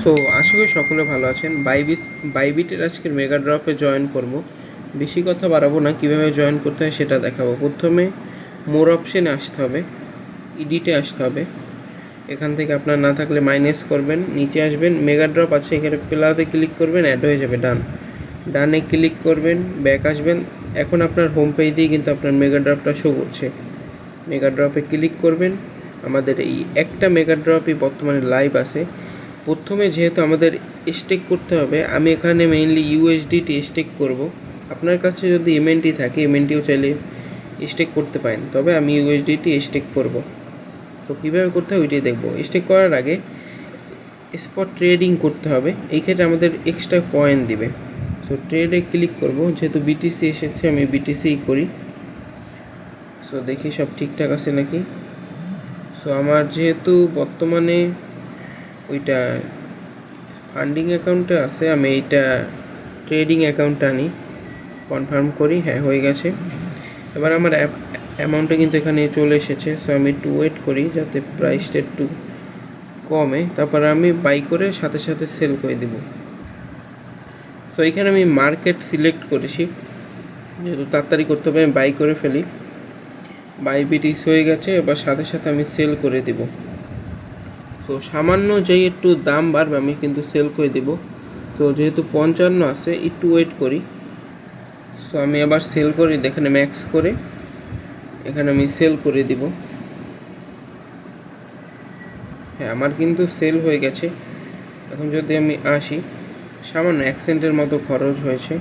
So আশা করি সকলে ভালো আছেন। বাইবিটের আজকের মেগা ড্রপে জয়েন করব। বেশি কথা বাড়াবো না, কীভাবে জয়েন করতে হয় সেটা দেখাবো। প্রথমে মোর অপশানে আসতে হবে, এডিটে আসতে হবে। এখান থেকে আপনার না থাকলে মাইনাস করবেন, নিচে আসবেন, মেগা ড্রপ আছে এখানে প্লাতে ক্লিক করবেন, অ্যাড হয়ে যাবে। ডানে ক্লিক করবেন, ব্যাক আসবেন। এখন আপনার হোম পেজেই কিন্তু আপনার মেগা ড্রপটা শো করছে। মেগা ড্রপে ক্লিক করবেন। আমাদের এই একটা মেগা ড্রপই বর্তমানে লাইভ আছে। প্রথমে যেহেতু আমাদের স্টেক করতে হবে, আমি এখানে মেইনলি ইউএসডিটি স্টেক করব। আপনার কাছে যদি এমএনটি থাকে, এমএনটিও চাইলে স্টেক করতে পারেন, তবে আমি ইউএসডিটি স্টেক করব। তো কীভাবে করতে হবে ওইটাই দেখব। স্টেক করার আগে স্পট ট্রেডিং করতে হবে। এই ক্ষেত্রে আমাদের এক্সট্রা কয়েন দিবে। সো ট্রেডে ক্লিক করব। যেহেতু বিটিসি এসেছে, আমি বিটিসিই করি। সো দেখি সব ঠিকঠাক আছে নাকি। সো আমার যেহেতু বর্তমানে ওইটা ফান্ডিং অ্যাকাউন্টে আছে, আমি এইটা ট্রেডিং অ্যাকাউন্টটা আনি, কনফার্ম করি। হ্যাঁ, হয়ে গেছে। এবার আমার অ্যামাউন্টটা কিন্তু এখানে চলে এসেছে। সো আমি একটু ওয়েট করি যাতে প্রাইসটা একটু কমে, তারপর আমি বাই করে সাথে সাথে সেল করে দেব। সো এখানে আমি মার্কেট সিলেক্ট করেছি, যেহেতু তাড়াতাড়ি করতে হবে আমি বাই করে ফেলি। বাই বিটিস হয়ে গেছে, এবার সাথে সাথে আমি সেল করে দেব। তো সামান্য যেই একটু দাম বাড়বে আমি কিন্তু সেল করে দেব। তো যেহেতু 55 আছে, একটু ওয়েট করি। সো আমি আবার সেল করি, এখানে ম্যাক্স করে এখানে আমি সেল করে দিব। হ্যাঁ, আমার কিন্তু সেল হয়ে গেছে। এখন যদি আমি আসি, সামান্য 1 সেন্টের মতো খরচ হয়েছে।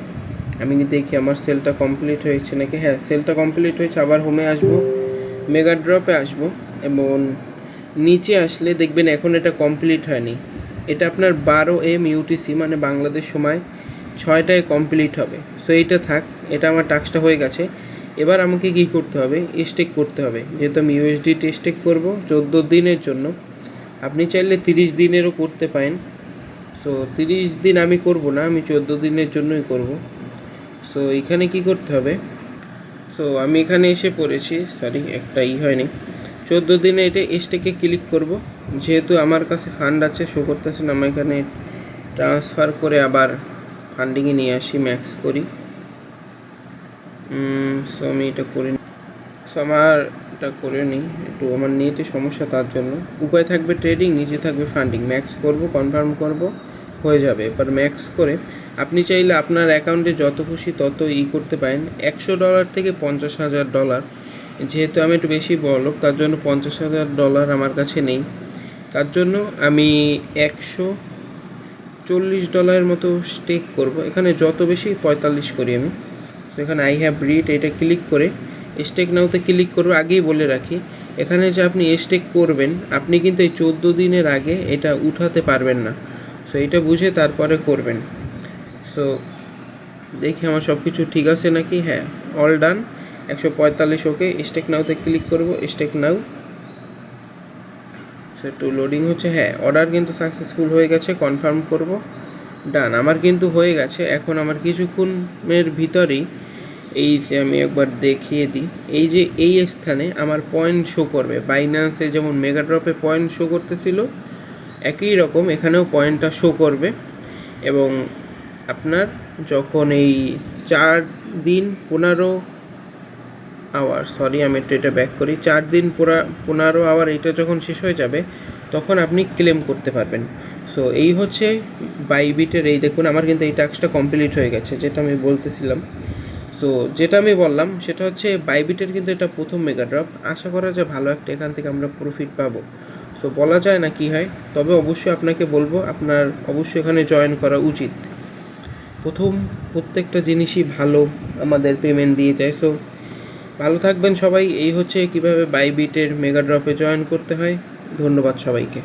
আমি দেখি আমার সেলটা কমপ্লিট হয়েছে নাকি। হ্যাঁ, সেলটা কমপ্লিট হয়েছে। আবার হোমে আসবো, মেগা ড্রপে আসবো, এবং নিচে আসলে দেখবেন এখন এটা কমপ্লিট হয়নি। এটা আপনার 12 AM UTC, মানে বাংলাদেশ সময় 6টায় কমপ্লিট হবে। সো এইটা থাক, এটা আমার টাস্কটা হয়ে গেছে। এবার আমাকে কী করতে হবে, স্টেক করতে হবে। যেহেতু আমি ইউএসডিটি স্টেক করব 14 দিনের জন্য। আপনি চাইলে 30 দিনেরও করতে পারেন। সো 30 দিন আমি করব না, আমি 14 দিনের জন্যই করব। সো এখানে কি করতে হবে, সো আমি এখানে এসে পড়েছি, সরি একটা হয়নি। 14 দিনে এটা স্টেকে ক্লিক করব। যেহেতু আমার কাছে ফান্ড আছে, শো করতেছে না, আমি এখানে ট্রান্সফার করে আবার ফান্ডিংয়ে নিয়ে আসি, ম্যাক্স করি। সো আমি এটা করে নিই। সো আমার এটা করে নিই, একটু আমার নেটে সমস্যা, তার জন্য। উপায় থাকবে ট্রেডিং, নিচে থাকবে ফান্ডিং। ম্যাক্স করব, কনফার্ম করব, হয়ে যাবে। এবার ম্যাক্স করে আপনি চাইলে আপনার অ্যাকাউন্টে যত খুশি তত করতে পারেন। $100 থেকে $50,000। যেহেতু আমি একটু বেশি বড়লোক, তার জন্য $50,000 আমার কাছে নেই। তার জন্য আমি $140 মতো স্টেক করব। এখানে যত বেশি 45 করি আমি। তো এখানে আই হ্যাভ রিড, এটা ক্লিক করে স্টেক নাওতে ক্লিক করব। আগেই বলে রাখি, এখানে যে আপনি স্টেক করবেন, আপনি কিন্তু এই 14 দিনের আগে এটা উঠাতে পারবেন না। সো এটা বুঝে তারপরে করবেন। সো দেখি আমার সব কিছু ঠিক আছে নাকি। হ্যাঁ, অল ডান, 145 ওকে। স্টেক নাওতে ক্লিক করব, স্টেক নাও। সো একটু লোডিং হচ্ছে। হ্যাঁ, অর্ডার কিন্তু সাকসেসফুল হয়ে গেছে, কনফার্ম করব। ডান, আমার কিন্তু হয়ে গেছে। এখন আমার কিছুক্ষণের ভিতরেই এই যে আমি একবার দেখিয়ে দিই, এই যে এই স্থানে আমার পয়েন্ট শো করবে। বাইন্যান্সে যেমন মেগা ড্রপে পয়েন্ট শো করতেছিল, একই রকম এখানেও পয়েন্টটা শো করবে। এবং আপনার যখন এই 4 দিন 15 আওয়ার, সরি আমি একটু এটা ব্যাক করি, 4 দিন 15 আওয়ার এটা যখন শেষ হয়ে যাবে, তখন আপনি ক্লেম করতে পারবেন। সো এই হচ্ছে বাইবিটের। এই দেখুন আমার কিন্তু এই টাস্কটা কমপ্লিট হয়ে গেছে, যেটা আমি বলতেছিলাম। সো যেটা আমি বললাম সেটা হচ্ছে বাইবিটের কিন্তু এটা প্রথম মেগা ড্রপ। আশা করা যায় ভালো একটা এখান থেকে আমরা প্রফিট পাবো। সো বলা যায় না কি হয়, তবে অবশ্যই আপনাকে বলবো আপনার অবশ্যই এখানে জয়েন করা উচিত। প্রত্যেকটা জিনিসই ভালো আমাদের পেমেন্ট দিয়ে যায়। সো ভালো থাকবেন সবাই। এই হচ্ছে কিভাবে বাইবিটের মেগা ড্রপে জয়েন করতে হয়। ধন্যবাদ সবাইকে।